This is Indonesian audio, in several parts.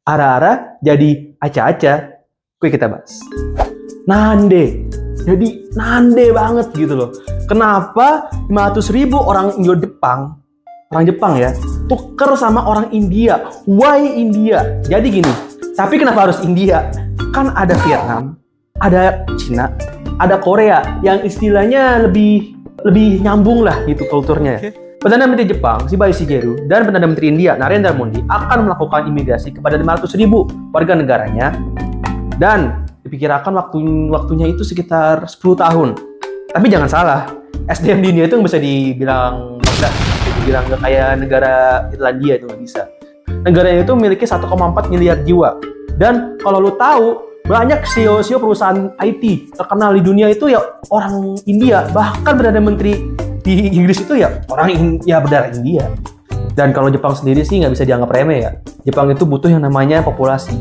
Ara-ara jadi aca-aca. Oke, kita bahas. Nande. Jadi nande banget gitu loh. Kenapa 500.000 orang Indo-Jepang, orang Jepang ya, tuker sama orang India? Why India? Jadi gini, tapi kenapa harus India? Kan ada Vietnam, ada Cina, ada Korea yang istilahnya lebih nyambung lah gitu kulturnya. Perdana Menteri Jepang, Shiba Shigeru, dan Perdana Menteri India, Narendra Modi, akan melakukan imigrasi kepada 500.000 warga negaranya, dan diperkirakan waktunya itu sekitar 10 tahun. Tapi jangan salah, SDM di India itu bisa dibilang nggak kayak negara Irlandia, itu nggak bisa. Negaranya itu memiliki 1,4 miliar jiwa. Dan kalau lu tahu, banyak CEO perusahaan IT terkenal di dunia itu ya orang India. Bahkan Perdana Menteri di Inggris itu ya berdarah India. Dan kalau Jepang sendiri sih nggak bisa dianggap remeh ya. Jepang itu butuh yang namanya populasi.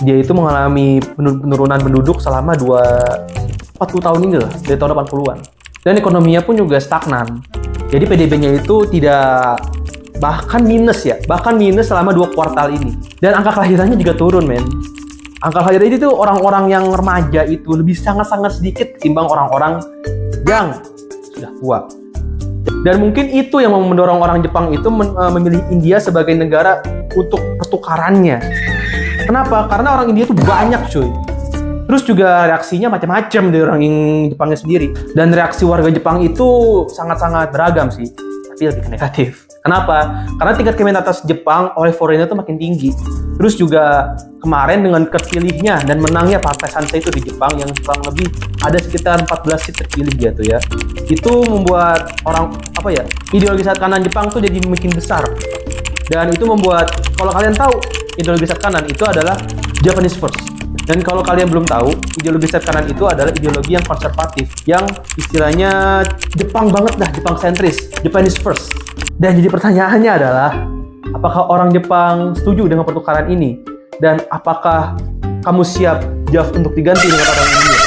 Dia itu mengalami penurunan penduduk selama 40 tahun ini lah, dari tahun 80-an. Dan ekonominya pun juga stagnan. Jadi PDB-nya itu bahkan minus selama 2 kuartal ini. Dan angka kelahirannya juga turun, men. Angka kelahiran itu orang-orang yang remaja itu lebih sangat-sangat sedikit ketimbang orang-orang yang sudah tua. Dan mungkin itu yang mendorong orang Jepang itu memilih India sebagai negara untuk pertukarannya. Kenapa? Karena orang India itu banyak, cuy. Terus juga reaksinya macam-macam dari orang Jepangnya sendiri. Dan reaksi warga Jepang itu sangat-sangat beragam sih, tapi lebih negatif. Kenapa? Karena tingkat kriminalitas Jepang oleh foreigner itu makin tinggi. Terus juga kemarin dengan kepilihnya dan menangnya Partai Sansei itu di Jepang yang kurang lebih ada sekitar 14 seat terpilih gitu ya. Itu membuat ideologi sayap kanan Jepang tuh jadi makin besar. Dan itu membuat, kalau kalian tahu, ideologi sayap kanan itu adalah Japanese first. Dan kalau kalian belum tahu, ideologi sayap kanan itu adalah ideologi yang konservatif, yang istilahnya Jepang banget dah, Jepang sentris, Japanese first. Dan jadi pertanyaannya adalah, apakah orang Jepang setuju dengan pertukaran ini? Dan apakah kamu siap untuk diganti dengan orang India?